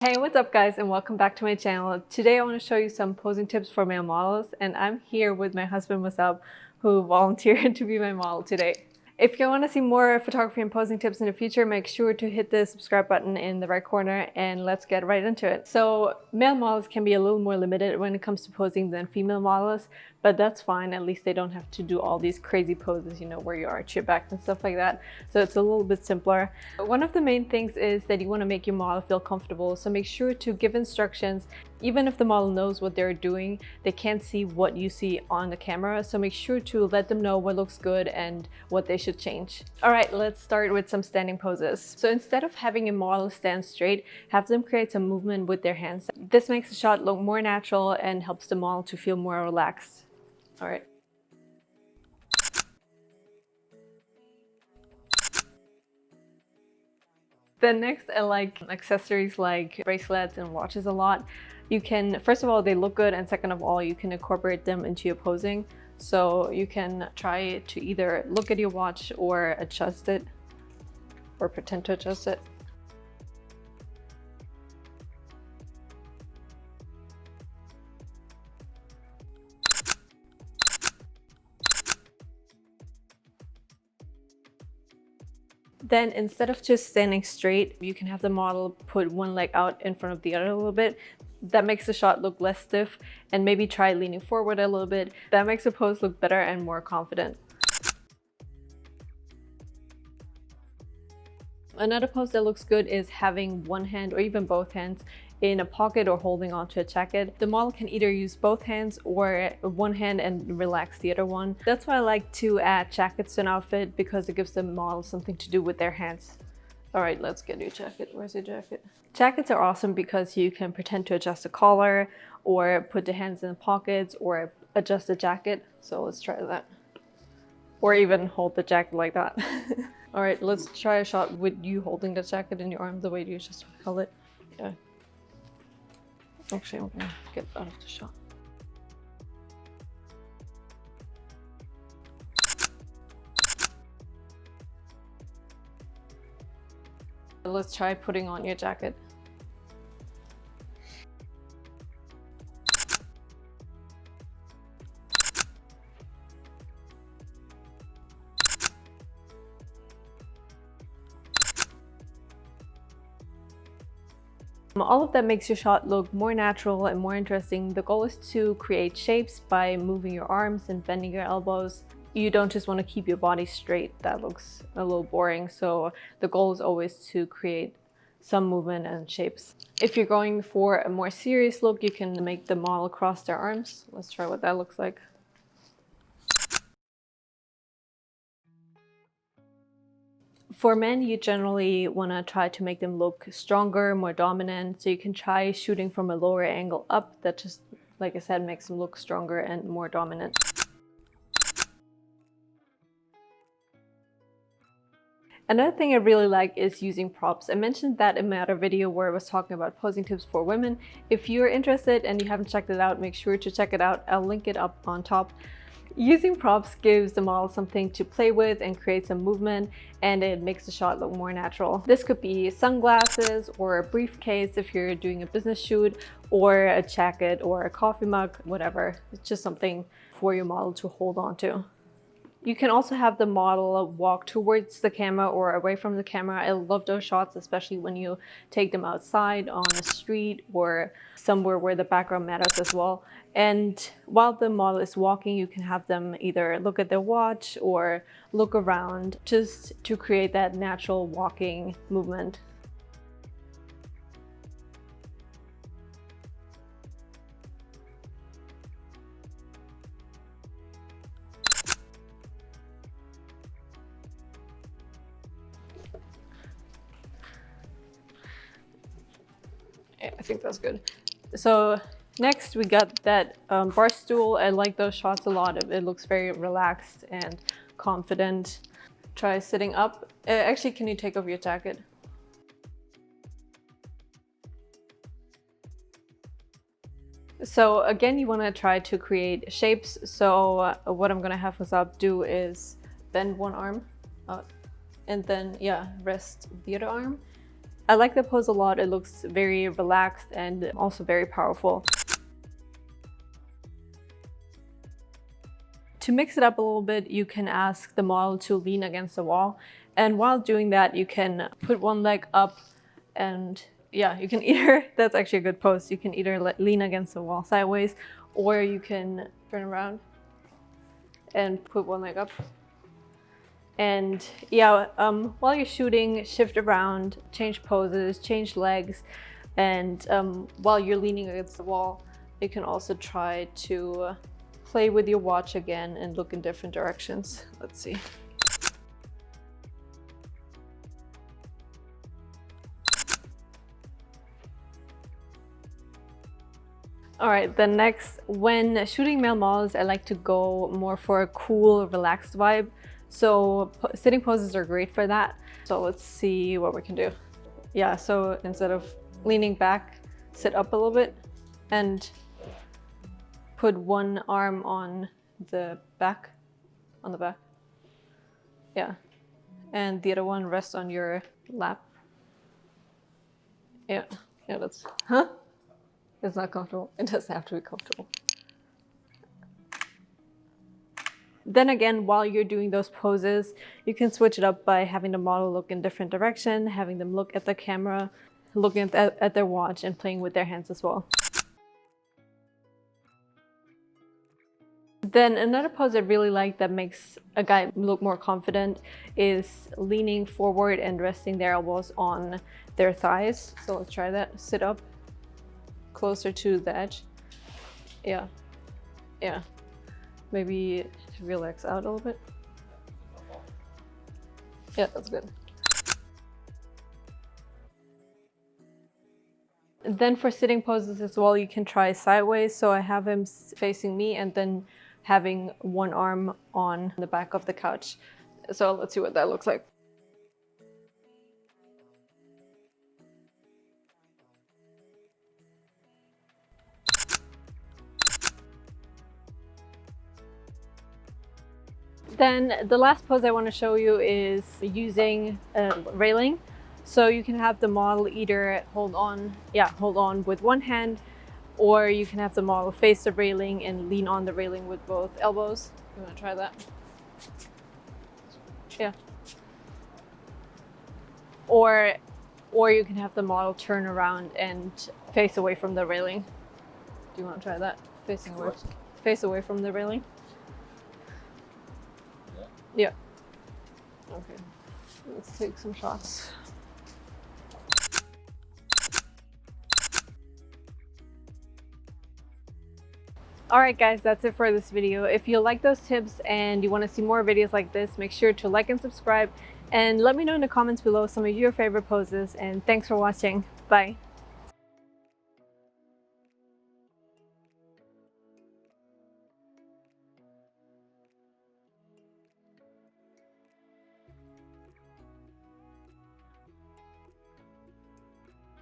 Hey, what's up guys, and welcome back to my channel. Today I want to show you some posing tips for male models, and I'm here with my husband, what's up, who volunteered to be my model today. If you want to see more photography and posing tips in the future, make sure to hit the subscribe button in the right corner and let's get right into it. So male models can be a little more limited when it comes to posing than female models, but that's fine. At least they don't have to do all these crazy poses, you know, where you arch your back and stuff like that. So it's a little bit simpler. One of the main things is that you want to make your model feel comfortable. So make sure to give instructions. Even if the model knows what they're doing, they can't see what you see on the camera. So make sure to let them know what looks good and what they should change. All right, let's start with some standing poses. So instead of having a model stand straight, have them create some movement with their hands. This makes the shot look more natural and helps the model to feel more relaxed. All right. Then next, I like accessories like bracelets and watches a lot. You can, first of all, they look good, and second of all, you can incorporate them into your posing. So you can try to either look at your watch or adjust it or pretend to adjust it. Then instead of just standing straight, you can have the model put one leg out in front of the other a little bit. That makes the shot look less stiff, and maybe try leaning forward a little bit. That makes the pose look better and more confident. Another pose that looks good is having one hand or even both hands in a pocket or holding onto a jacket. The model can either use both hands or one hand and relax the other one. That's why I like to add jackets to an outfit, because it gives the model something to do with their hands. All right, let's get your jacket. Where's your jacket? Jackets are awesome because you can pretend to adjust the collar or put the hands in the pockets or adjust the jacket. So let's try that. Or even hold the jacket like that. All right, let's try a shot with you holding the jacket in your arm the way you just held it. Yeah. Actually, I'm gonna get out of the shot. Let's try putting on your jacket. All of that makes your shot look more natural and more interesting. The goal is to create shapes by moving your arms and bending your elbows. You don't just want to keep your body straight. That looks a little boring. So the goal is always to create some movement and shapes. If you're going for a more serious look, you can make the model cross their arms. Let's try what that looks like. For men, you generally want to try to make them look stronger, more dominant. So you can try shooting from a lower angle up. That just, like I said, makes them look stronger and more dominant. Another thing I really like is using props. I mentioned that in my other video where I was talking about posing tips for women. If you're interested and you haven't checked it out, make sure to check it out. I'll link it up on top. Using props gives the model something to play with and create some movement, and it makes the shot look more natural. This could be sunglasses or a briefcase if you're doing a business shoot, or a jacket or a coffee mug, whatever. It's just something for your model to hold on to. You can also have the model walk towards the camera or away from the camera. I love those shots, especially when you take them outside on a street or somewhere where the background matters as well. And while the model is walking, you can have them either look at their watch or look around, just to create that natural walking movement. Yeah, I think that's good. So next we got that bar stool. I like those shots a lot. It looks very relaxed and confident. Try sitting up. Actually, can you take off your jacket? So again, you want to try to create shapes. So what I'm gonna have Wasab do is bend one arm and then, yeah, rest the other arm. I like the pose a lot. It looks very relaxed and also very powerful. To mix it up a little bit, you can ask the model to lean against the wall. And while doing that, you can put one leg up and yeah, you can either, that's actually a good pose. You can either lean against the wall sideways, or you can turn around and put one leg up. And yeah, while you're shooting, shift around, change poses, change legs. And while you're leaning against the wall, you can also try to play with your watch again and look in different directions. Let's see. All right, then next, when shooting male models, I like to go more for a cool, relaxed vibe. So sitting poses are great for that. So let's see what we can do. Yeah, so instead of leaning back, sit up a little bit and put one arm on the back, Yeah. And the other one rest on your lap. Yeah, that's, It's not comfortable. It doesn't have to be comfortable. Then again, while you're doing those poses, you can switch it up by having the model look in different direction, having them look at the camera, looking at their watch and playing with their hands as well. Then another pose I really like that makes a guy look more confident is leaning forward and resting their elbows on their thighs. So let's try that. Sit up closer to the edge. Yeah. Maybe relax out a little bit. Yeah, that's good. Then for sitting poses as well, you can try sideways. So I have him facing me and then having one arm on the back of the couch. So let's see what that looks like. Then the last pose I want to show you is using a railing. So you can have the model either hold on with one hand, or you can have the model face the railing and lean on the railing with both elbows. You want to try that? Yeah. Or you can have the model turn around and face away from the railing. Do you want to try that? Face away from the railing? Yeah. Okay. Let's take some shots. Alright guys, that's it for this video. If you like those tips and you want to see more videos like this, make sure to like and subscribe, and let me know in the comments below some of your favorite poses, and thanks for watching. Bye.